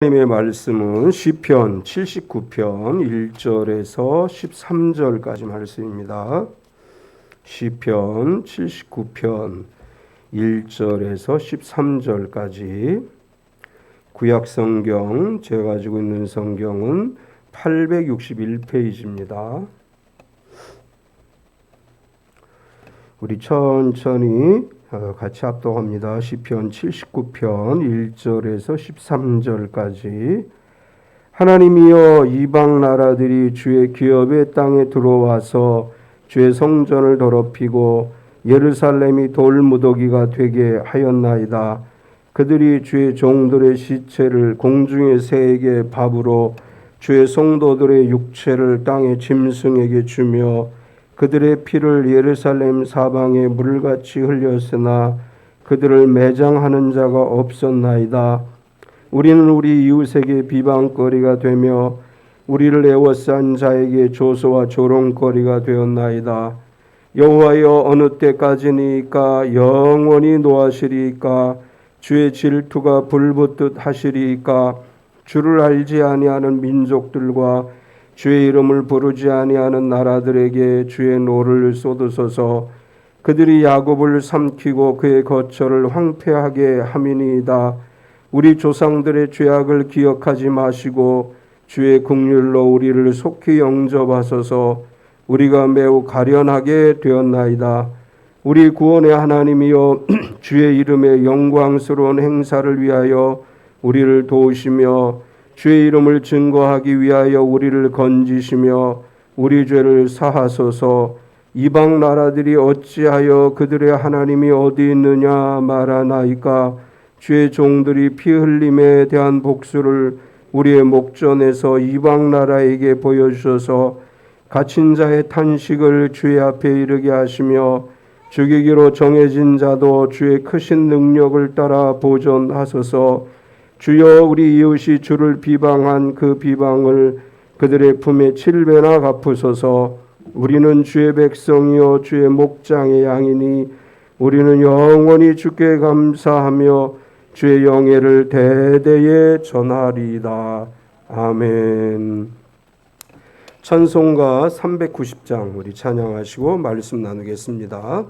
하나님의 말씀은 시편 79편 1절에서 13절까지 말씀입니다. 시편 79편 1절에서 13절까지. 구약성경 제가 가지고 있는 성경은 861페이지입니다. 우리 천천히 같이 합독합니다. 시편 79편 1절에서 13절까지. 하나님이여, 이방 나라들이 주의 기업의 땅에 들어와서 주의 성전을 더럽히고 예루살렘이 돌무더기가 되게 하였나이다. 그들이 주의 종들의 시체를 공중의 새에게 밥으로 주의 성도들의 육체를 땅의 짐승에게 주며 그들의 피를 예루살렘 사방에 물같이 흘렸으나 그들을 매장하는 자가 없었나이다. 우리는 우리 이웃에게 비방거리가 되며 우리를 애워싼 자에게 조소와 조롱거리가 되었나이다. 여호와여, 어느 때까지니까 영원히 노하시리이까? 주의 질투가 불붙듯 하시리이까? 주를 알지 아니하는 민족들과 주의 이름을 부르지 아니하는 나라들에게 주의 노를 쏟으소서. 그들이 야곱을 삼키고 그의 거처를 황폐하게 함이니이다. 우리 조상들의 죄악을 기억하지 마시고 주의 긍휼로 우리를 속히 영접하소서. 우리가 매우 가련하게 되었나이다. 우리 구원의 하나님이여, 주의 이름의 영광스러운 행사를 위하여 우리를 도우시며 주의 이름을 증거하기 위하여 우리를 건지시며 우리 죄를 사하소서. 이방 나라들이 어찌하여 그들의 하나님이 어디 있느냐 말하나이까? 주의 종들이 피 흘림에 대한 복수를 우리의 목전에서 이방 나라에게 보여주셔서 갇힌 자의 탄식을 주의 앞에 이르게 하시며 죽이기로 정해진 자도 주의 크신 능력을 따라 보존하소서. 주여, 우리 이웃이 주를 비방한 그 비방을 그들의 품에 7배나 갚으소서. 우리는 주의 백성이요 주의 목장의 양이니 우리는 영원히 주께 감사하며 주의 영예를 대대에 전하리이다. 아멘. 찬송가 390장 우리 찬양하시고 말씀 나누겠습니다.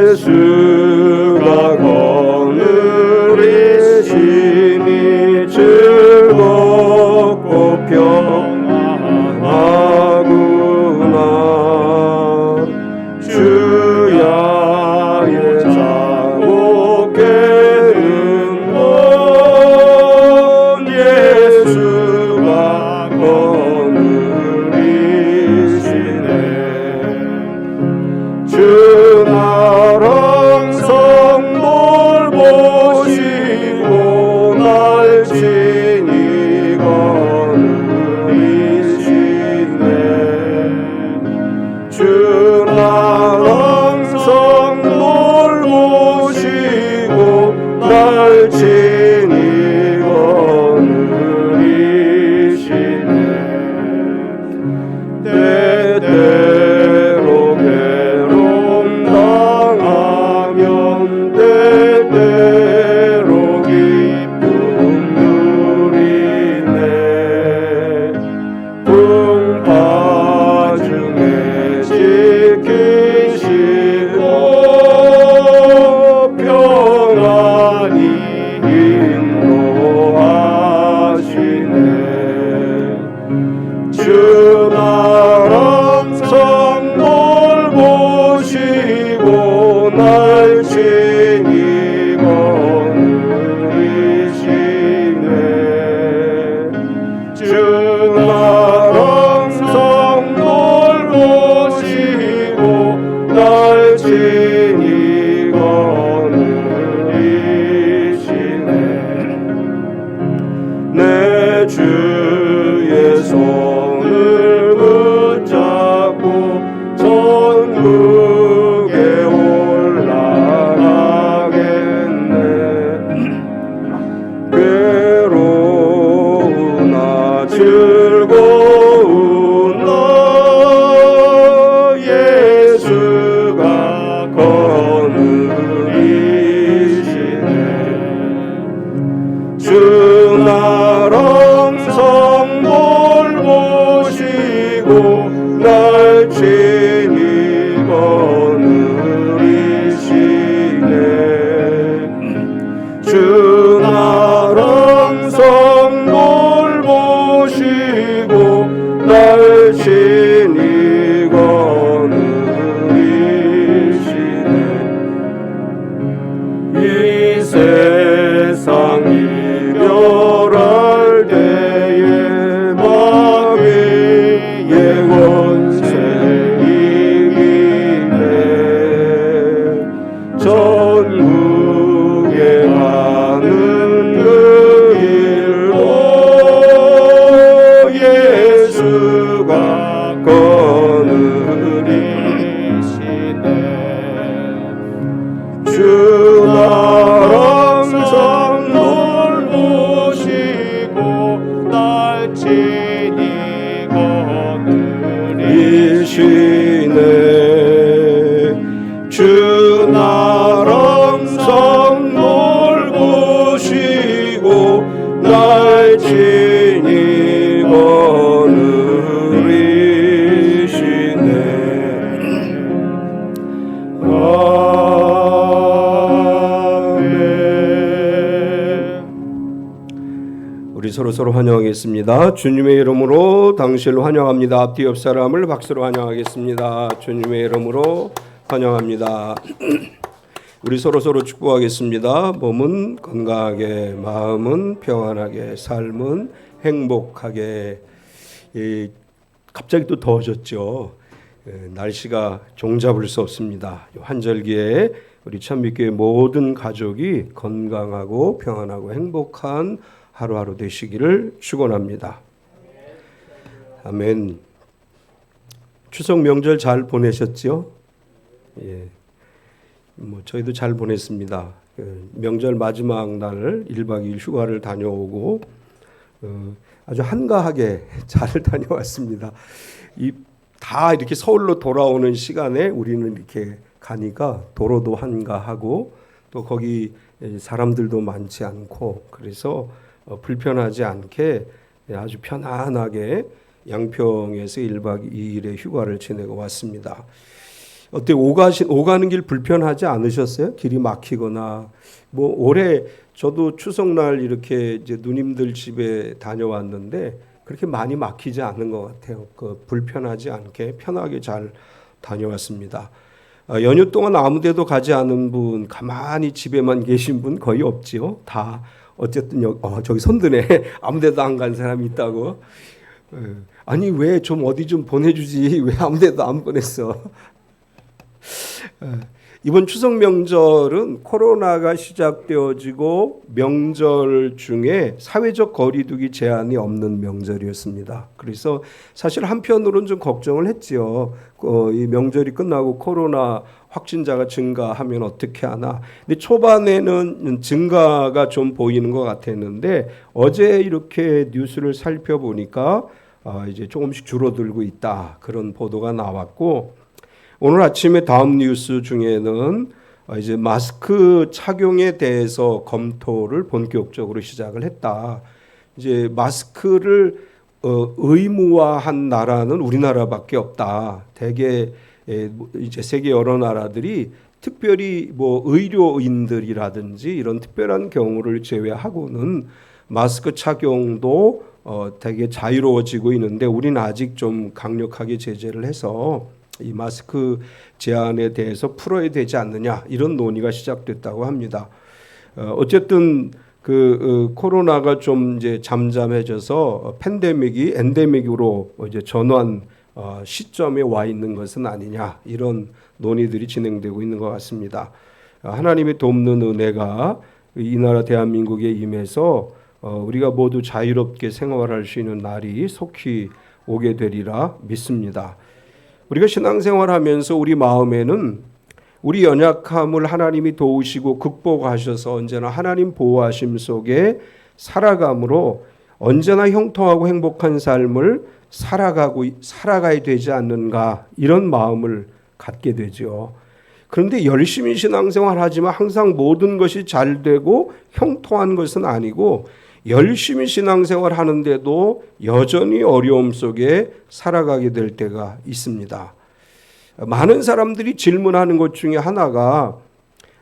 예수가 거느리시니 즐겁고 평안하구나. 주야의 자고 깨는 건 예수가 거느리시네. 주나랑 성볼 보시고 날 친히 거느리시네. 주나랑 성볼 보시고 날 친히 거느리시네. 때때로 괴로움 당하면 때때로 기쁨 누리네. 풍파 중에 지키시고 평안히 인도하시네. 주나랑 성볼 보시고 날 친히 거느리시네. 주나랑 성볼 보시고 날 친히 거느리시네. 내 주의 손을 붙잡고 천국에 올라가겠네. 괴로우나 주 즐거운 날 예수가 거느리시네. 주 나랑 성볼 보시고 날 친히 거느리시네. 주 나랑 성볼 보시고 날 친히 거느리시네. 이 세상 이별할 때에 마귀의 권세 이기네. 전국에 가는 그 길로 예수가 거느리시네. 주 나랑 성볼 보시고 날 친히 거느리시네. 주 나랑 성볼 보시고 날 친히 거느리시네. 아멘. 우리 서로 환영하겠습니다. 주님의 이름으로 당신을 환영합니다. 앞뒤 옆 사람을 박수로 환영하겠습니다. 주님의 이름으로 환영합니다. 우리 서로 축복하겠습니다. 몸은 건강하게, 마음은 평안하게, 삶은 행복하게. 갑자기 또 더워졌죠. 날씨가 종잡을 수 없습니다. 환절기에 우리 찬미교회 모든 가족이 건강하고 평안하고 행복한 하루하루 되시기를 축원합니다. 아멘. 추석 명절 잘 보내셨죠? 예. 저희도 잘 보냈습니다. 명절 마지막 날 1박 2일 휴가를 다녀오고 아주 한가하게 잘 다녀왔습니다. 다 이렇게 서울로 돌아오는 시간에 우리는 이렇게 가니까 도로도 한가하고 또 거기 사람들도 많지 않고 그래서 불편하지 않게 아주 편안하게 양평에서 1박 2일의 휴가를 지내고 왔습니다. 어때 오가는 길 불편하지 않으셨어요? 길이 막히거나 올해 저도 추석날 이렇게 이제 누님들 집에 다녀왔는데 그렇게 많이 막히지 않은 것 같아요. 불편하지 않게 편하게 잘 다녀왔습니다. 연휴 동안 아무데도 가지 않은 분, 가만히 집에만 계신 분 거의 없지요. 다 어쨌든 저기 손드네. 아무데도 안 간 사람이 있다고. 아니 왜 좀 어디 좀 보내주지 왜 아무데도 안 보냈어. 이번 추석 명절은 코로나가 시작되어지고 명절 중에 사회적 거리두기 제한이 없는 명절이었습니다. 그래서 사실 한편으로는 좀 걱정을 했지요. 이 명절이 끝나고 코로나 확진자가 증가하면 어떻게 하나. 근데 초반에는 증가가 좀 보이는 것 같았는데 어제 이렇게 뉴스를 살펴보니까 이제 조금씩 줄어들고 있다. 그런 보도가 나왔고 오늘 아침에 다음 뉴스 중에는 이제 마스크 착용에 대해서 검토를 본격적으로 시작을 했다. 이제 마스크를 의무화한 나라는 우리나라밖에 없다. 대개 이제 세계 여러 나라들이 특별히 의료인들이라든지 이런 특별한 경우를 제외하고는 마스크 착용도 되게 자유로워지고 있는데 우리는 아직 좀 강력하게 제재를 해서 이 마스크 제한에 대해서 풀어야 되지 않느냐 이런 논의가 시작됐다고 합니다. 어쨌든 코로나가 좀 이제 잠잠해져서 팬데믹이 엔데믹으로 이제 전환 시점에 와 있는 것은 아니냐 이런 논의들이 진행되고 있는 것 같습니다. 하나님의 돕는 은혜가 이 나라 대한민국에 임해서 우리가 모두 자유롭게 생활할 수 있는 날이 속히 오게 되리라 믿습니다. 우리가 신앙생활하면서 우리 마음에는 우리 연약함을 하나님이 도우시고 극복하셔서 언제나 하나님 보호하심 속에 살아감으로 언제나 형통하고 행복한 삶을 살아가야 되지 않는가, 이런 마음을 갖게 되죠. 그런데 열심히 신앙생활 하지만 항상 모든 것이 잘 되고 형통한 것은 아니고, 열심히 신앙생활 하는데도 여전히 어려움 속에 살아가게 될 때가 있습니다. 많은 사람들이 질문하는 것 중에 하나가,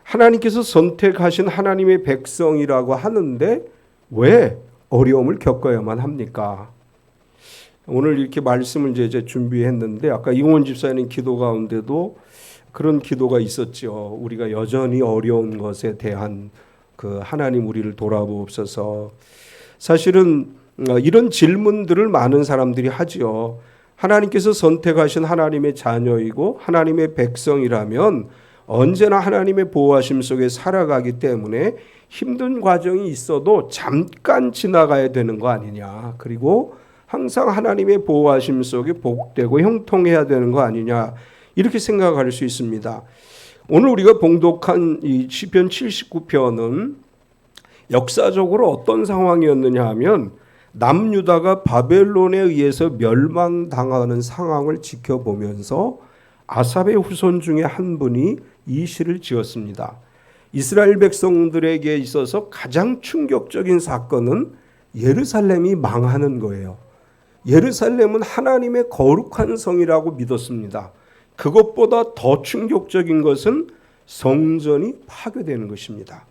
하나님께서 선택하신 하나님의 백성이라고 하는데 왜 어려움을 겪어야만 합니까? 오늘 이렇게 말씀을 이제 준비했는데, 아까 이용원 집사님 기도 가운데도 그런 기도가 있었죠. 우리가 여전히 어려운 것에 대한 그 하나님 우리를 돌아보옵소서. 사실은 이런 질문들을 많은 사람들이 하지요. 하나님께서 선택하신 하나님의 자녀이고 하나님의 백성이라면 언제나 하나님의 보호하심 속에 살아가기 때문에 힘든 과정이 있어도 잠깐 지나가야 되는 거 아니냐. 그리고 항상 하나님의 보호하심 속에 복되고 형통해야 되는 거 아니냐. 이렇게 생각할 수 있습니다. 오늘 우리가 봉독한 이 시편 79편은 역사적으로 어떤 상황이었느냐 하면, 남유다가 바벨론에 의해서 멸망당하는 상황을 지켜보면서 아삽의 후손 중에 한 분이 이 시를 지었습니다. 이스라엘 백성들에게 있어서 가장 충격적인 사건은 예루살렘이 망하는 거예요. 예루살렘은 하나님의 거룩한 성이라고 믿었습니다. 그것보다 더 충격적인 것은 성전이 파괴되는 것입니다.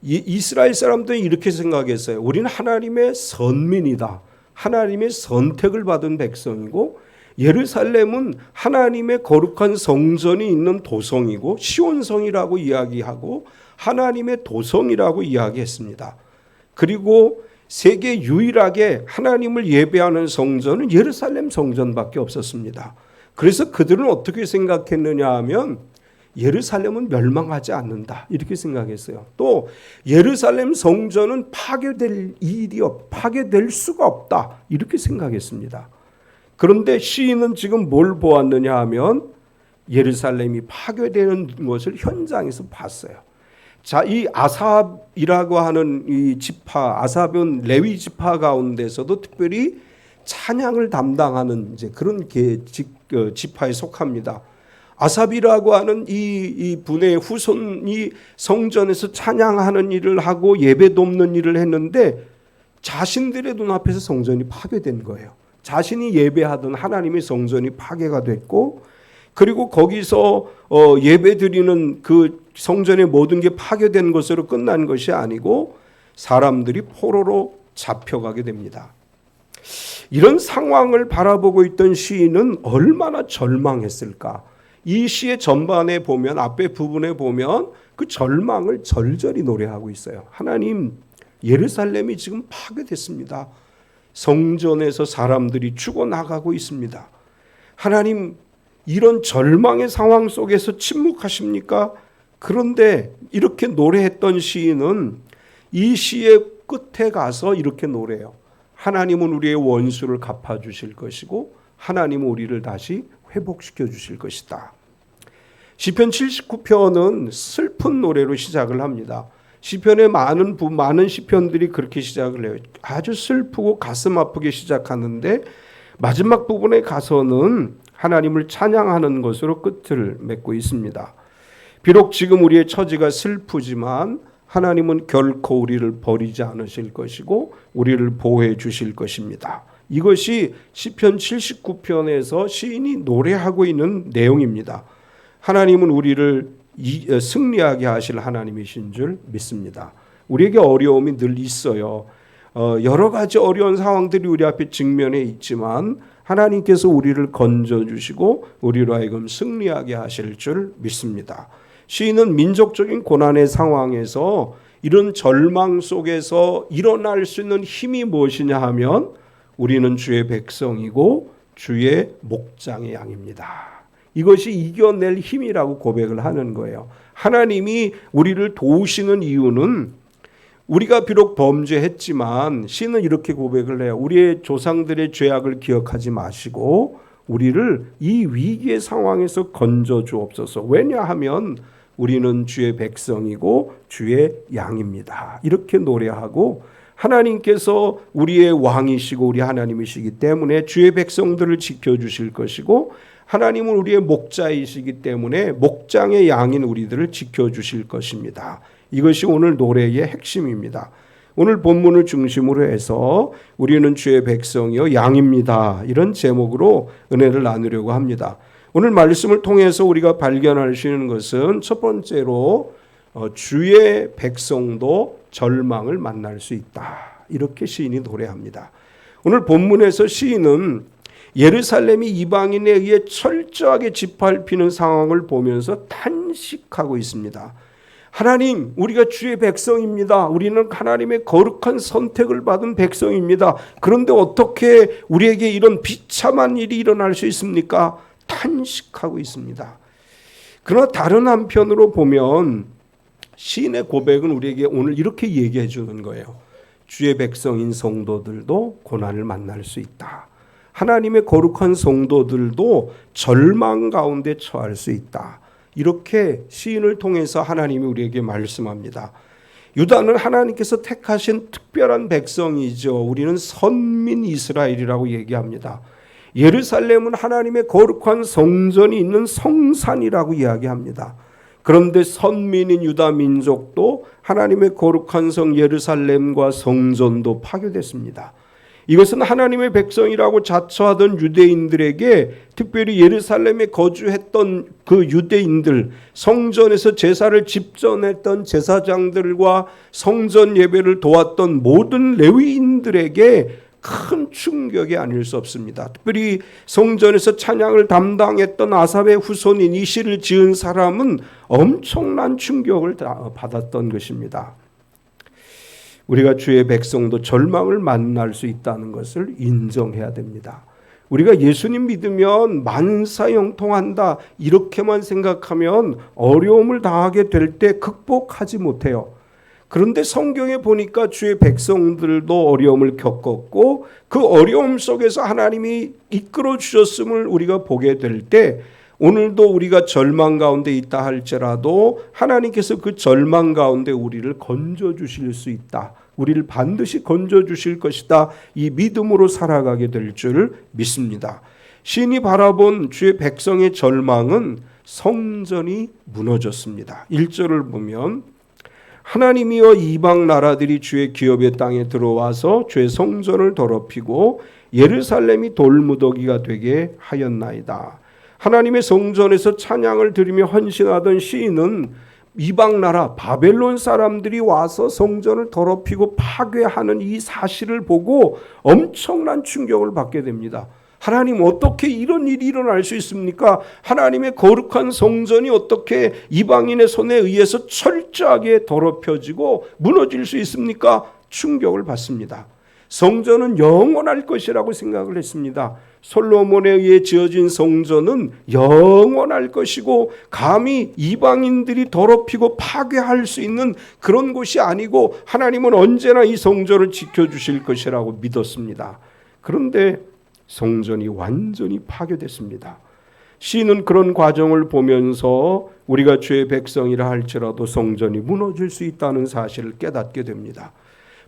이스라엘 사람들이 이렇게 생각했어요. 우리는 하나님의 선민이다. 하나님의 선택을 받은 백성이고, 예루살렘은 하나님의 거룩한 성전이 있는 도성이고 시온성이라고 이야기하고 하나님의 도성이라고 이야기했습니다. 그리고 세계 유일하게 하나님을 예배하는 성전은 예루살렘 성전밖에 없었습니다. 그래서 그들은 어떻게 생각했느냐 하면, 예루살렘은 멸망하지 않는다, 이렇게 생각했어요. 또 예루살렘 성전은 파괴될 수가 없다, 이렇게 생각했습니다. 그런데 시인은 지금 뭘 보았느냐 하면, 예루살렘이 파괴되는 것을 현장에서 봤어요. 자, 이 아삽이라고 하는 이 지파, 아삽은 레위 지파 가운데서도 특별히 찬양을 담당하는 이제 그런 지파에 속합니다. 아삽이라고 하는 이 분의 후손이 성전에서 찬양하는 일을 하고 예배 돕는 일을 했는데, 자신들의 눈앞에서 성전이 파괴된 거예요. 자신이 예배하던 하나님의 성전이 파괴가 됐고, 그리고 거기서 예배 드리는 그 성전의 모든 게 파괴된 것으로 끝난 것이 아니고 사람들이 포로로 잡혀가게 됩니다. 이런 상황을 바라보고 있던 시인은 얼마나 절망했을까. 이 시의 전반에 보면, 앞에 부분에 보면 그 절망을 절절히 노래하고 있어요. 하나님, 예루살렘이 지금 파괴됐습니다. 성전에서 사람들이 죽어나가고 있습니다. 하나님, 이런 절망의 상황 속에서 침묵하십니까? 그런데 이렇게 노래했던 시인은 이 시의 끝에 가서 이렇게 노래해요. 하나님은 우리의 원수를 갚아주실 것이고 하나님은 우리를 다시 회복시켜 주실 것이다. 시편 79편은 슬픈 노래로 시작을 합니다. 시편의 많은 시편들이 그렇게 시작을 해요. 아주 슬프고 가슴 아프게 시작하는데 마지막 부분에 가서는 하나님을 찬양하는 것으로 끝을 맺고 있습니다. 비록 지금 우리의 처지가 슬프지만 하나님은 결코 우리를 버리지 않으실 것이고 우리를 보호해 주실 것입니다. 이것이 시편 79편에서 시인이 노래하고 있는 내용입니다. 하나님은 우리를 승리하게 하실 하나님이신 줄 믿습니다. 우리에게 어려움이 늘 있어요. 여러 가지 어려운 상황들이 우리 앞에 직면해 있지만 하나님께서 우리를 건져주시고 우리로 하여금 승리하게 하실 줄 믿습니다. 시인은 민족적인 고난의 상황에서 이런 절망 속에서 일어날 수 있는 힘이 무엇이냐 하면 우리는 주의 백성이고 주의 목장의 양입니다. 이것이 이겨낼 힘이라고 고백을 하는 거예요. 하나님이 우리를 도우시는 이유는 우리가 비록 범죄했지만 시는 이렇게 고백을 해요. 우리의 조상들의 죄악을 기억하지 마시고 우리를 이 위기의 상황에서 건져 주옵소서. 왜냐하면 우리는 주의 백성이고 주의 양입니다. 이렇게 노래하고 하나님께서 우리의 왕이시고 우리 하나님이시기 때문에 주의 백성들을 지켜주실 것이고, 하나님은 우리의 목자이시기 때문에 목장의 양인 우리들을 지켜주실 것입니다. 이것이 오늘 노래의 핵심입니다. 오늘 본문을 중심으로 해서 우리는 주의 백성이요 양입니다, 이런 제목으로 은혜를 나누려고 합니다. 오늘 말씀을 통해서 우리가 발견할 수 있는 것은 첫 번째로 주의 백성도 절망을 만날 수 있다, 이렇게 시인이 노래합니다. 오늘 본문에서 시인은 예루살렘이 이방인에 의해 철저하게 짓밟히는 상황을 보면서 탄식하고 있습니다. 하나님, 우리가 주의 백성입니다. 우리는 하나님의 거룩한 선택을 받은 백성입니다. 그런데 어떻게 우리에게 이런 비참한 일이 일어날 수 있습니까? 탄식하고 있습니다. 그러나 다른 한편으로 보면 시인의 고백은 우리에게 오늘 이렇게 얘기해 주는 거예요. 주의 백성인 성도들도 고난을 만날 수 있다. 하나님의 거룩한 성도들도 절망 가운데 처할 수 있다. 이렇게 시인을 통해서 하나님이 우리에게 말씀합니다. 유다는 하나님께서 택하신 특별한 백성이죠. 우리는 선민 이스라엘이라고 얘기합니다. 예루살렘은 하나님의 거룩한 성전이 있는 성산이라고 이야기합니다. 그런데 선민인 유다 민족도 하나님의 거룩한 성 예루살렘과 성전도 파괴됐습니다. 이것은 하나님의 백성이라고 자처하던 유대인들에게, 특별히 예루살렘에 거주했던 그 유대인들, 성전에서 제사를 집전했던 제사장들과 성전 예배를 도왔던 모든 레위인들에게 큰 충격이 아닐 수 없습니다. 특별히 성전에서 찬양을 담당했던 아삽의 후손인 이시를 지은 사람은 엄청난 충격을 받았던 것입니다. 우리가 주의 백성도 절망을 만날 수 있다는 것을 인정해야 됩니다. 우리가 예수님 믿으면 만사형통한다, 이렇게만 생각하면 어려움을 당하게 될 때 극복하지 못해요. 그런데 성경에 보니까 주의 백성들도 어려움을 겪었고 그 어려움 속에서 하나님이 이끌어 주셨음을 우리가 보게 될 때, 오늘도 우리가 절망 가운데 있다 할지라도 하나님께서 그 절망 가운데 우리를 건져주실 수 있다, 우리를 반드시 건져주실 것이다, 이 믿음으로 살아가게 될 줄 믿습니다. 시인이 바라본 주의 백성의 절망은 성전이 무너졌습니다. 1절을 보면 하나님이여 이방 나라들이 주의 기업의 땅에 들어와서 주의 성전을 더럽히고 예루살렘이 돌무더기가 되게 하였나이다. 하나님의 성전에서 찬양을 드리며 헌신하던 시인은 이방 나라 바벨론 사람들이 와서 성전을 더럽히고 파괴하는 이 사실을 보고 엄청난 충격을 받게 됩니다. 하나님, 어떻게 이런 일이 일어날 수 있습니까? 하나님의 거룩한 성전이 어떻게 이방인의 손에 의해서 철저하게 더럽혀지고 무너질 수 있습니까? 충격을 받습니다. 성전은 영원할 것이라고 생각을 했습니다. 솔로몬에 의해 지어진 성전은 영원할 것이고 감히 이방인들이 더럽히고 파괴할 수 있는 그런 곳이 아니고 하나님은 언제나 이 성전을 지켜주실 것이라고 믿었습니다. 그런데 성전이 완전히 파괴됐습니다. 시인은 그런 과정을 보면서 우리가 주의 백성이라 할지라도 성전이 무너질 수 있다는 사실을 깨닫게 됩니다.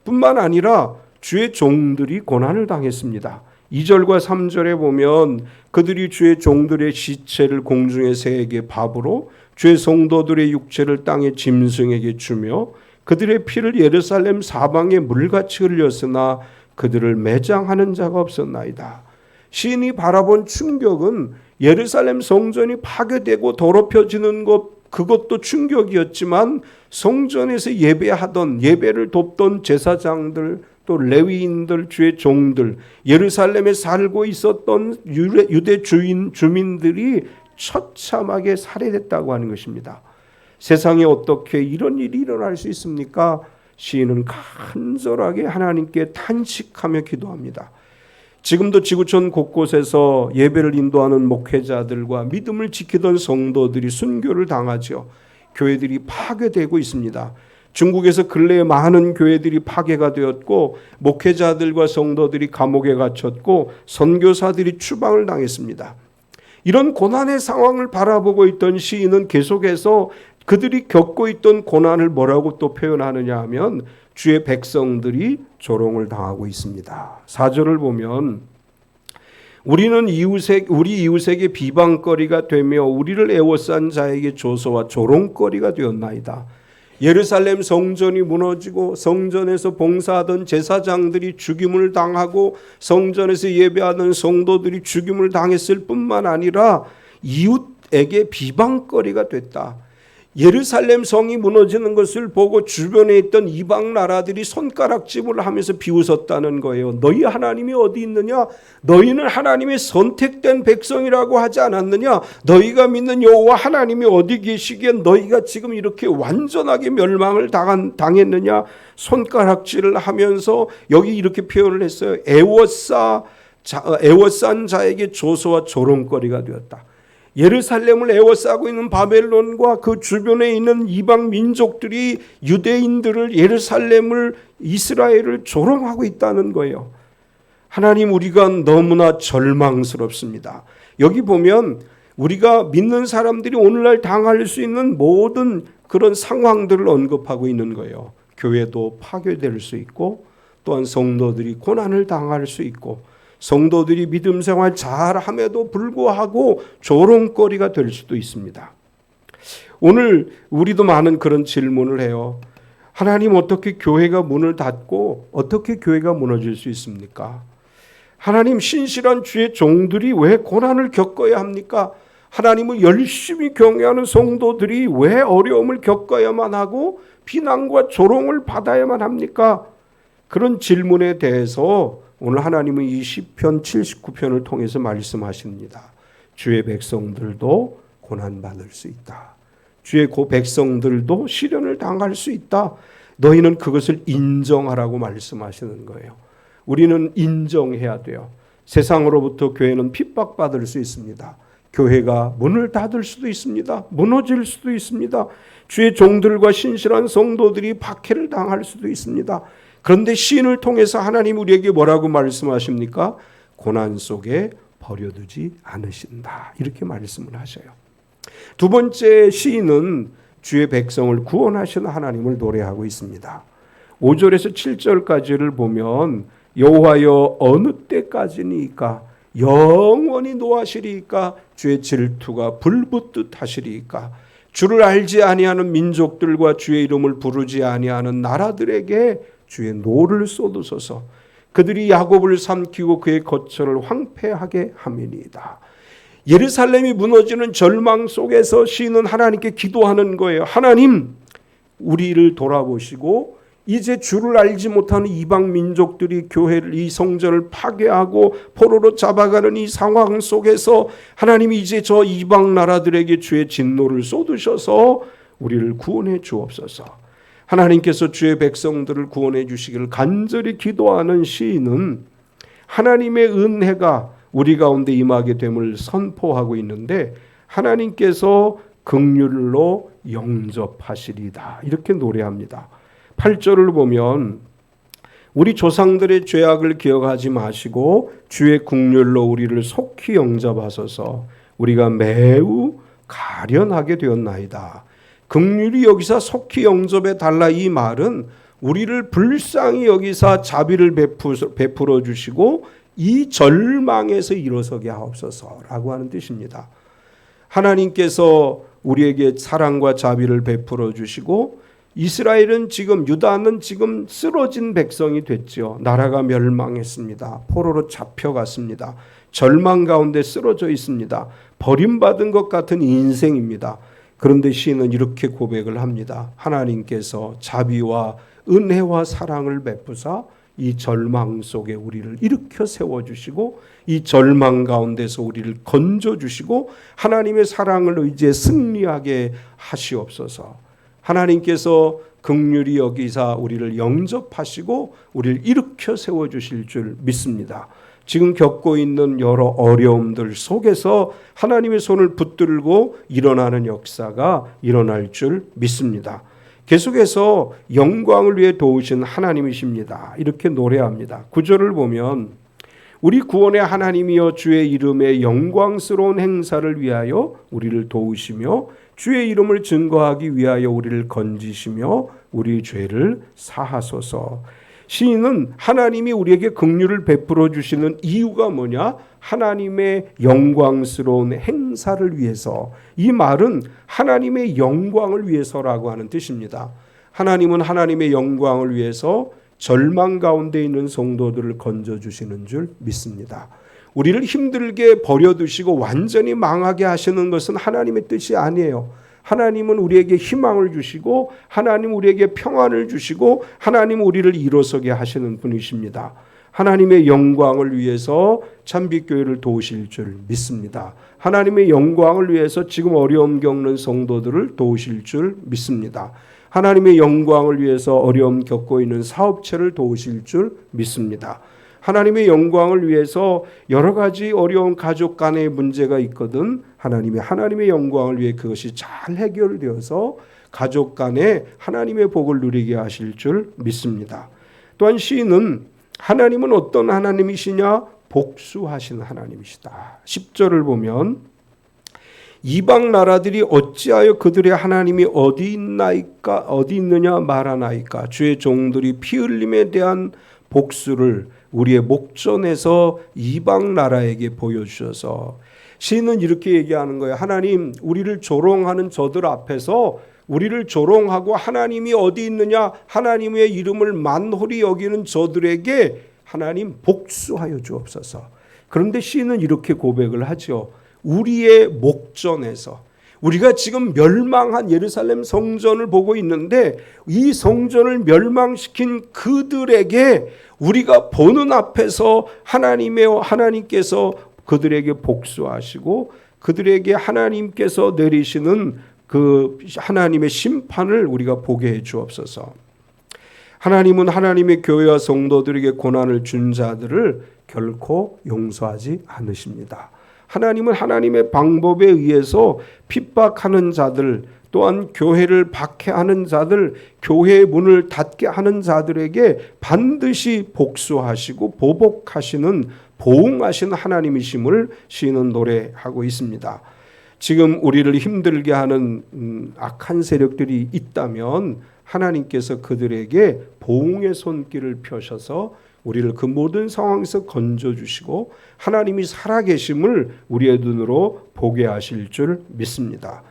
뿐만 아니라 주의 종들이 고난을 당했습니다. 2절과 3절에 보면 그들이 주의 종들의 시체를 공중의 새에게 밥으로 주의 성도들의 육체를 땅의 짐승에게 주며 그들의 피를 예루살렘 사방에 물같이 흘렸으나 그들을 매장하는 자가 없었나이다. 시인이 바라본 충격은 예루살렘 성전이 파괴되고 더럽혀지는 것, 그것도 충격이었지만 성전에서 예배하던, 예배를 돕던 제사장들, 또 레위인들, 주의 종들, 예루살렘에 살고 있었던 유대 주민들이 처참하게 살해됐다고 하는 것입니다. 세상에 어떻게 이런 일이 일어날 수 있습니까? 시인은 간절하게 하나님께 탄식하며 기도합니다. 지금도 지구촌 곳곳에서 예배를 인도하는 목회자들과 믿음을 지키던 성도들이 순교를 당하죠. 교회들이 파괴되고 있습니다. 중국에서 근래에 많은 교회들이 파괴가 되었고 목회자들과 성도들이 감옥에 갇혔고 선교사들이 추방을 당했습니다. 이런 고난의 상황을 바라보고 있던 시인은 계속해서 그들이 겪고 있던 고난을 뭐라고 또 표현하느냐 하면 주의 백성들이 조롱을 당하고 있습니다. 4절을 보면 우리는 우리 이웃에게 비방거리가 되며 우리를 애워싼 자에게 조소와 조롱거리가 되었나이다. 예루살렘 성전이 무너지고 성전에서 봉사하던 제사장들이 죽임을 당하고 성전에서 예배하던 성도들이 죽임을 당했을 뿐만 아니라 이웃에게 비방거리가 됐다. 예루살렘 성이 무너지는 것을 보고 주변에 있던 이방 나라들이 손가락질을 하면서 비웃었다는 거예요. 너희 하나님이 어디 있느냐? 너희는 하나님의 선택된 백성이라고 하지 않았느냐? 너희가 믿는 여호와 하나님이 어디 계시기에 너희가 지금 이렇게 완전하게 멸망을 당했느냐? 손가락질을 하면서 여기 이렇게 표현을 했어요. 애워싼 자에게 조소와 조롱거리가 되었다. 예루살렘을 에워싸고 있는 바벨론과 그 주변에 있는 이방 민족들이 유대인들을, 예루살렘을, 이스라엘을 조롱하고 있다는 거예요. 하나님, 우리가 너무나 절망스럽습니다. 여기 보면 우리가 믿는 사람들이 오늘날 당할 수 있는 모든 그런 상황들을 언급하고 있는 거예요. 교회도 파괴될 수 있고, 또한 성도들이 고난을 당할 수 있고, 성도들이 믿음 생활 잘함에도 불구하고 조롱거리가 될 수도 있습니다. 오늘 우리도 많은 그런 질문을 해요. 하나님, 어떻게 교회가 문을 닫고 어떻게 교회가 무너질 수 있습니까? 하나님, 신실한 주의 종들이 왜 고난을 겪어야 합니까? 하나님을 열심히 경외하는 성도들이 왜 어려움을 겪어야만 하고 비난과 조롱을 받아야만 합니까? 그런 질문에 대해서 오늘 하나님은 이 시편 79편을 통해서 말씀하십니다. 주의 백성들도 고난받을 수 있다. 주의 백성들도 시련을 당할 수 있다. 너희는 그것을 인정하라고 말씀하시는 거예요. 우리는 인정해야 돼요. 세상으로부터 교회는 핍박받을 수 있습니다. 교회가 문을 닫을 수도 있습니다. 무너질 수도 있습니다. 주의 종들과 신실한 성도들이 박해를 당할 수도 있습니다. 그런데 시인을 통해서 하나님 우리에게 뭐라고 말씀하십니까? 고난 속에 버려두지 않으신다. 이렇게 말씀을 하셔요. 두 번째, 시인은 주의 백성을 구원하시는 하나님을 노래하고 있습니다. 5절에서 7절까지를 보면 여호와여 어느 때까지니까 영원히 노하시리이까 주의 질투가 불붙듯 하시리이까 주를 알지 아니하는 민족들과 주의 이름을 부르지 아니하는 나라들에게 주의 노를 쏟으소서. 그들이 야곱을 삼키고 그의 거처를 황폐하게 함이니이다. 예루살렘이 무너지는 절망 속에서 시인은 하나님께 기도하는 거예요. 하나님, 우리를 돌아보시고 이제 주를 알지 못하는 이방 민족들이 교회를, 이 성전을 파괴하고 포로로 잡아가는 이 상황 속에서 하나님이 이제 저 이방 나라들에게 주의 진노를 쏟으셔서 우리를 구원해 주옵소서. 하나님께서 주의 백성들을 구원해 주시기를 간절히 기도하는 시인은 하나님의 은혜가 우리 가운데 임하게 됨을 선포하고 있는데 하나님께서 긍휼로 영접하시리다. 이렇게 노래합니다. 8절을 보면 우리 조상들의 죄악을 기억하지 마시고 주의 긍휼로 우리를 속히 영접하소서. 우리가 매우 가련하게 되었나이다. 긍휼히 여기사 속히 영접해 달라, 이 말은 우리를 불쌍히 여기사 자비를 베풀어 주시고 이 절망에서 일어서게 하옵소서라고 하는 뜻입니다. 하나님께서 우리에게 사랑과 자비를 베풀어 주시고 이스라엘은 지금, 유다는 지금 쓰러진 백성이 됐죠. 나라가 멸망했습니다. 포로로 잡혀갔습니다. 절망 가운데 쓰러져 있습니다. 버림받은 것 같은 인생입니다. 그런데 시인은 이렇게 고백을 합니다. 하나님께서 자비와 은혜와 사랑을 베푸사 이 절망 속에 우리를 일으켜 세워주시고 이 절망 가운데서 우리를 건져주시고 하나님의 사랑을 의지해 승리하게 하시옵소서. 하나님께서 긍휼히 여기사 우리를 영접하시고 우리를 일으켜 세워주실 줄 믿습니다. 지금 겪고 있는 여러 어려움들 속에서 하나님의 손을 붙들고 일어나는 역사가 일어날 줄 믿습니다. 계속해서 영광을 위해 도우신 하나님이십니다. 이렇게 노래합니다. 9절을 보면 우리 구원의 하나님이여 주의 이름의 영광스러운 행사를 위하여 우리를 도우시며 주의 이름을 증거하기 위하여 우리를 건지시며 우리 죄를 사하소서. 시인은 하나님이 우리에게 긍휼을 베풀어 주시는 이유가 뭐냐? 하나님의 영광스러운 행사를 위해서. 이 말은 하나님의 영광을 위해서라고 하는 뜻입니다. 하나님은 하나님의 영광을 위해서 절망 가운데 있는 성도들을 건져주시는 줄 믿습니다. 우리를 힘들게 버려두시고 완전히 망하게 하시는 것은 하나님의 뜻이 아니에요. 하나님은 우리에게 희망을 주시고 하나님 우리에게 평안을 주시고 하나님 우리를 일어서게 하시는 분이십니다. 하나님의 영광을 위해서 참빛교회를 도우실 줄 믿습니다. 하나님의 영광을 위해서 지금 어려움 겪는 성도들을 도우실 줄 믿습니다. 하나님의 영광을 위해서 어려움 겪고 있는 사업체를 도우실 줄 믿습니다. 하나님의 영광을 위해서 여러 가지 어려운 가족 간의 문제가 있거든 하나님의 영광을 위해 그것이 잘 해결되어서 가족 간에 하나님의 복을 누리게 하실 줄 믿습니다. 또한 시인은 하나님은 어떤 하나님이시냐? 복수하시는 하나님이시다. 10절을 보면 이방 나라들이 어찌하여 그들의 하나님이 어디 있느냐 말하나이까. 주의 종들이 피 흘림에 대한 복수를 우리의 목전에서 이방 나라에게 보여주셔서. 시인은 이렇게 얘기하는 거예요. 하나님, 우리를 조롱하는 저들 앞에서 우리를 조롱하고 하나님이 어디 있느냐, 하나님의 이름을 만홀히 여기는 저들에게 하나님 복수하여 주옵소서. 그런데 시인은 이렇게 고백을 하죠. 우리의 목전에서, 우리가 지금 멸망한 예루살렘 성전을 보고 있는데 이 성전을 멸망시킨 그들에게 우리가 보는 앞에서 하나님께서 그들에게 복수하시고 그들에게 하나님께서 내리시는 그 하나님의 심판을 우리가 보게 해 주옵소서. 하나님은 하나님의 교회와 성도들에게 고난을 준 자들을 결코 용서하지 않으십니다. 하나님은 하나님의 방법에 의해서 핍박하는 자들, 또한 교회를 박해하는 자들, 교회의 문을 닫게 하는 자들에게 반드시 복수하시고 보복하시는 보응하신 하나님이심을 시인은 노래하고 있습니다. 지금 우리를 힘들게 하는 악한 세력들이 있다면 하나님께서 그들에게 보응의 손길을 펴셔서 우리를 그 모든 상황에서 건져주시고 하나님이 살아계심을 우리의 눈으로 보게 하실 줄 믿습니다.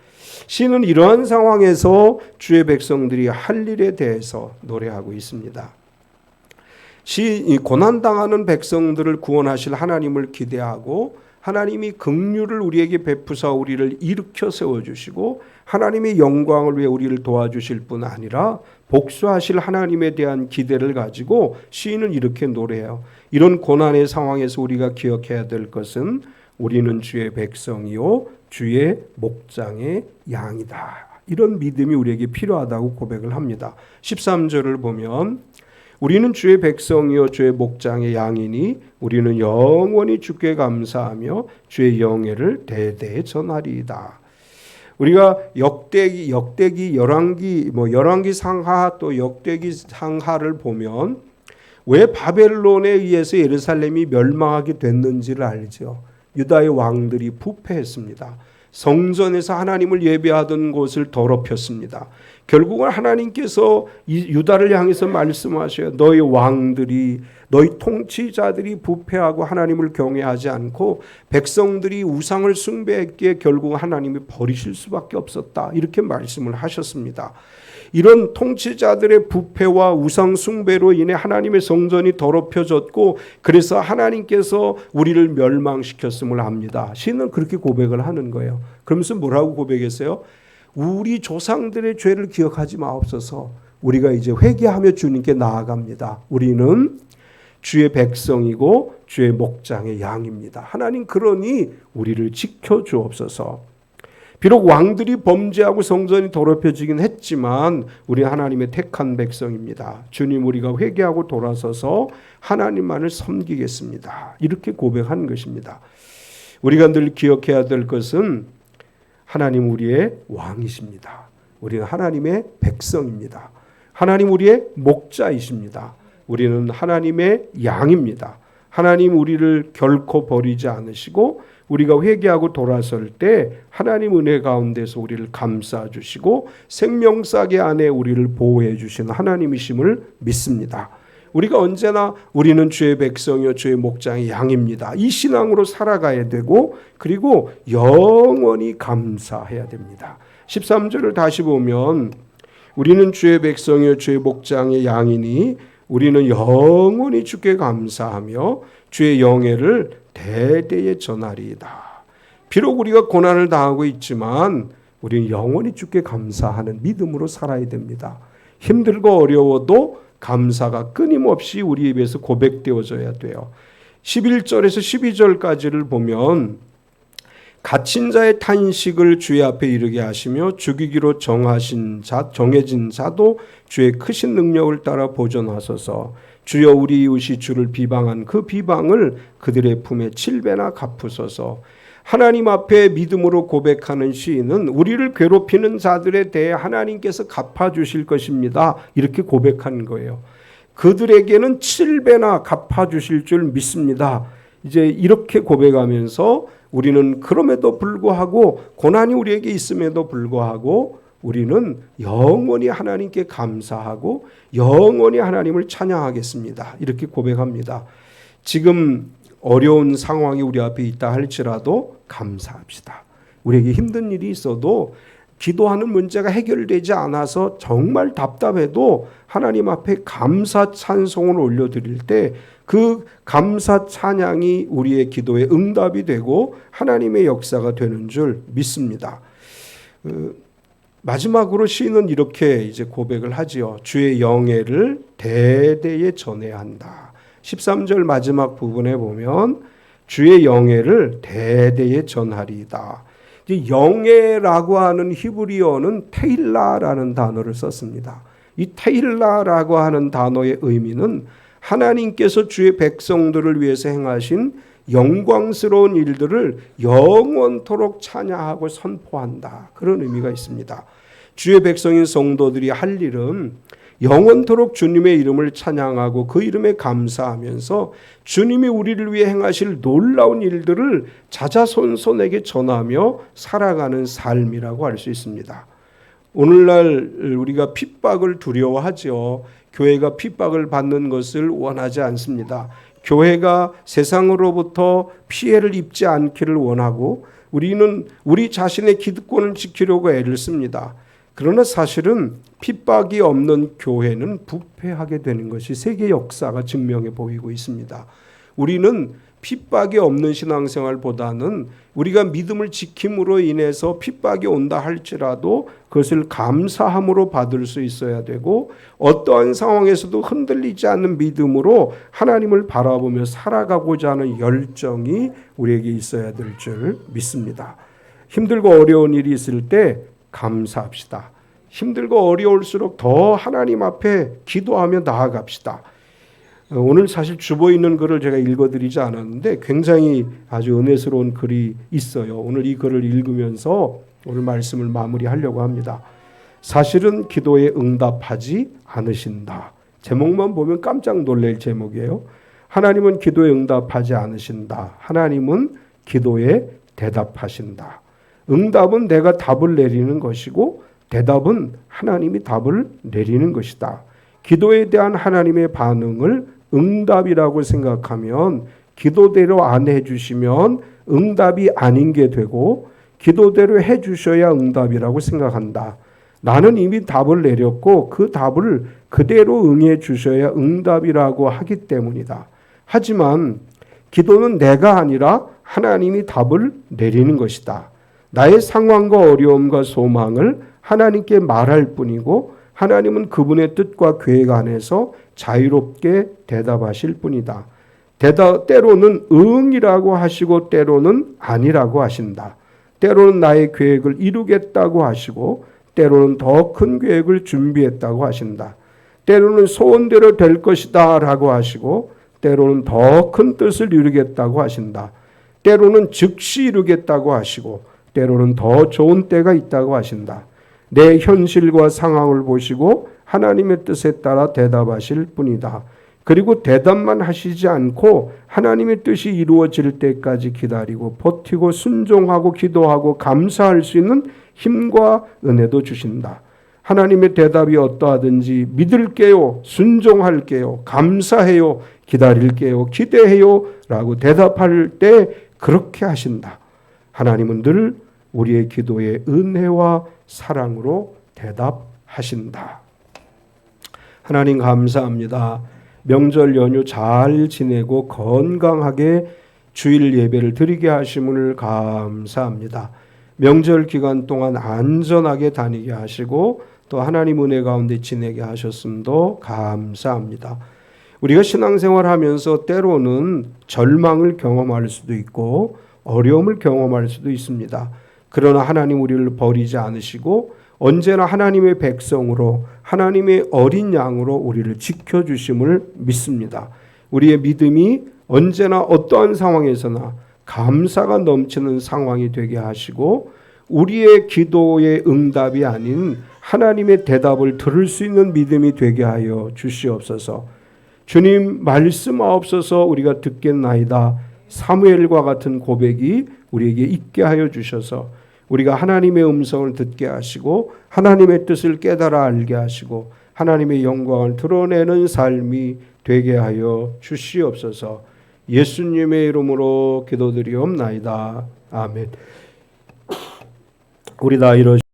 시는 이러한 상황에서 주의 백성들이 할 일에 대해서 노래하고 있습니다. 고난당하는 백성들을 구원하실 하나님을 기대하고 하나님이 긍휼을 우리에게 베푸사 우리를 일으켜 세워주시고 하나님의 영광을 위해 우리를 도와주실 뿐 아니라 복수하실 하나님에 대한 기대를 가지고 시인은 이렇게 노래해요. 이런 고난의 상황에서 우리가 기억해야 될 것은 우리는 주의 백성이요 주의 목장의 양이다. 이런 믿음이 우리에게 필요하다고 고백을 합니다. 13절을 보면 우리는 주의 백성이요 주의 목장의 양이니 우리는 영원히 주께 감사하며 주의 영예를 대대에 전하리이다. 우리가 역대기, 열왕기 상하 또 역대기 상하를 보면 왜 바벨론에 의해서 예루살렘이 멸망하게 됐는지를 알죠. 유다의 왕들이 부패했습니다. 성전에서 하나님을 예배하던 곳을 더럽혔습니다. 결국은 하나님께서 이 유다를 향해서 말씀하셔요. 너희 왕들이, 너희 통치자들이 부패하고 하나님을 경외하지 않고 백성들이 우상을 숭배했기에 결국 하나님이 버리실 수밖에 없었다. 이렇게 말씀을 하셨습니다. 이런 통치자들의 부패와 우상 숭배로 인해 하나님의 성전이 더럽혀졌고 그래서 하나님께서 우리를 멸망시켰음을 압니다. 시인은 그렇게 고백을 하는 거예요. 그러면서 뭐라고 고백했어요? 우리 조상들의 죄를 기억하지 마옵소서. 우리가 이제 회개하며 주님께 나아갑니다. 우리는 주의 백성이고 주의 목장의 양입니다. 하나님 그러니 우리를 지켜주옵소서. 비록 왕들이 범죄하고 성전이 더럽혀지긴 했지만 우리 하나님의 택한 백성입니다. 주님 우리가 회개하고 돌아서서 하나님만을 섬기겠습니다. 이렇게 고백한 것입니다. 우리가 늘 기억해야 될 것은 하나님 우리의 왕이십니다. 우리는 하나님의 백성입니다. 하나님 우리의 목자이십니다. 우리는 하나님의 양입니다. 하나님 우리를 결코 버리지 않으시고 우리가 회개하고 돌아설 때 하나님 은혜 가운데서 우리를 감싸 주시고 생명싸개 안에 우리를 보호해 주시는 하나님이심을 믿습니다. 우리가 언제나 우리는 주의 백성이요 주의 목장의 양입니다. 이 신앙으로 살아가야 되고 그리고 영원히 감사해야 됩니다. 13절을 다시 보면 우리는 주의 백성이요 주의 목장의 양이니 우리는 영원히 주께 감사하며 주의 영예를 대대에 전하리이다. 비록 우리가 고난을 당하고 있지만 우리는 영원히 주께 감사하는 믿음으로 살아야 됩니다. 힘들고 어려워도 감사가 끊임없이 우리 입에서 고백되어져야 돼요. 11절에서 12절까지를 보면 갇힌 자의 탄식을 주의 앞에 이르게 하시며 죽이기로 정해진 자도 주의 크신 능력을 따라 보존하소서. 주여 우리 이웃이 주를 비방한 그 비방을 그들의 품에 7배나 갚으소서. 하나님 앞에 믿음으로 고백하는 시인은 우리를 괴롭히는 자들에 대해 하나님께서 갚아주실 것입니다. 이렇게 고백한 거예요. 그들에게는 7배나 갚아주실 줄 믿습니다. 이제 이렇게 고백하면서 우리는 그럼에도 불구하고 고난이 우리에게 있음에도 불구하고 우리는 영원히 하나님께 감사하고 영원히 하나님을 찬양하겠습니다. 이렇게 고백합니다. 지금 어려운 상황이 우리 앞에 있다 할지라도 감사합시다. 우리에게 힘든 일이 있어도 기도하는 문제가 해결되지 않아서 정말 답답해도 하나님 앞에 감사 찬송을 올려드릴 때 그 감사 찬양이 우리의 기도의 응답이 되고 하나님의 역사가 되는 줄 믿습니다. 마지막으로 시인은 이렇게 이제 고백을 하지요. 주의 영예를 대대에 전해야 한다. 13절 마지막 부분에 보면 주의 영예를 대대에 전하리이다. 영예라고 하는 히브리어는 테일라라는 단어를 썼습니다. 이 테일라라고 하는 단어의 의미는 하나님께서 주의 백성들을 위해서 행하신 영광스러운 일들을 영원토록 찬양하고 선포한다. 그런 의미가 있습니다. 주의 백성인 성도들이 할 일은 영원토록 주님의 이름을 찬양하고 그 이름에 감사하면서 주님이 우리를 위해 행하실 놀라운 일들을 자자손손에게 전하며 살아가는 삶이라고 할 수 있습니다. 오늘날 우리가 핍박을 두려워하죠. 교회가 핍박을 받는 것을 원하지 않습니다. 교회가 세상으로부터 피해를 입지 않기를 원하고 우리는 우리 자신의 기득권을 지키려고 애를 씁니다. 그러나 사실은 핍박이 없는 교회는 부패하게 되는 것이 세계 역사가 증명해 보이고 있습니다. 우리는 핍박이 없는 신앙생활보다는 우리가 믿음을 지킴으로 인해서 핍박이 온다 할지라도 그것을 감사함으로 받을 수 있어야 되고 어떠한 상황에서도 흔들리지 않는 믿음으로 하나님을 바라보며 살아가고자 하는 열정이 우리에게 있어야 될 줄 믿습니다. 힘들고 어려운 일이 있을 때 감사합시다. 힘들고 어려울수록 더 하나님 앞에 기도하며 나아갑시다. 오늘 사실 주보 있는 글을 제가 읽어드리지 않았는데 굉장히 아주 은혜스러운 글이 있어요. 오늘 이 글을 읽으면서 오늘 말씀을 마무리하려고 합니다. 사실은 기도에 응답하지 않으신다. 제목만 보면 깜짝 놀랄 제목이에요. 하나님은 기도에 응답하지 않으신다. 하나님은 기도에 대답하신다. 응답은 내가 답을 내리는 것이고 대답은 하나님이 답을 내리는 것이다. 기도에 대한 하나님의 반응을 응답이라고 생각하면 기도대로 안 해주시면 응답이 아닌 게 되고 기도대로 해주셔야 응답이라고 생각한다. 나는 이미 답을 내렸고 그 답을 그대로 응해 주셔야 응답이라고 하기 때문이다. 하지만 기도는 내가 아니라 하나님이 답을 내리는 것이다. 나의 상황과 어려움과 소망을 하나님께 말할 뿐이고 하나님은 그분의 뜻과 계획 안에서 자유롭게 대답하실 뿐이다. 때로는 응이라고 하시고 때로는 아니라고 하신다. 때로는 나의 계획을 이루겠다고 하시고 때로는 더 큰 계획을 준비했다고 하신다. 때로는 소원대로 될 것이다 라고 하시고 때로는 더 큰 뜻을 이루겠다고 하신다. 때로는 즉시 이루겠다고 하시고 때로는 더 좋은 때가 있다고 하신다. 내 현실과 상황을 보시고 하나님의 뜻에 따라 대답하실 뿐이다. 그리고 대답만 하시지 않고 하나님의 뜻이 이루어질 때까지 기다리고 버티고 순종하고 기도하고 감사할 수 있는 힘과 은혜도 주신다. 하나님의 대답이 어떠하든지 믿을게요, 순종할게요, 감사해요, 기다릴게요, 기대해요 라고 대답할 때 그렇게 하신다. 하나님은 늘 우리의 기도에 은혜와 사랑으로 대답하신다. 하나님 감사합니다. 명절 연휴 잘 지내고 건강하게 주일 예배를 드리게 하심을 감사합니다. 명절 기간 동안 안전하게 다니게 하시고 또 하나님 은혜 가운데 지내게 하셨음도 감사합니다. 우리가 신앙생활하면서 때로는 절망을 경험할 수도 있고 어려움을 경험할 수도 있습니다. 그러나 하나님 우리를 버리지 않으시고 언제나 하나님의 백성으로 하나님의 어린 양으로 우리를 지켜주심을 믿습니다. 우리의 믿음이 언제나 어떠한 상황에서나 감사가 넘치는 상황이 되게 하시고 우리의 기도의 응답이 아닌 하나님의 대답을 들을 수 있는 믿음이 되게 하여 주시옵소서. 주님 말씀하옵소서 우리가 듣겠나이다. 사무엘과 같은 고백이 우리에게 있게 하여 주셔서 우리가 하나님의 음성을 듣게 하시고 하나님의 뜻을 깨달아 알게 하시고 하나님의 영광을 드러내는 삶이 되게 하여 주시옵소서. 예수님의 이름으로 기도드리옵나이다. 아멘. 우리 다 이러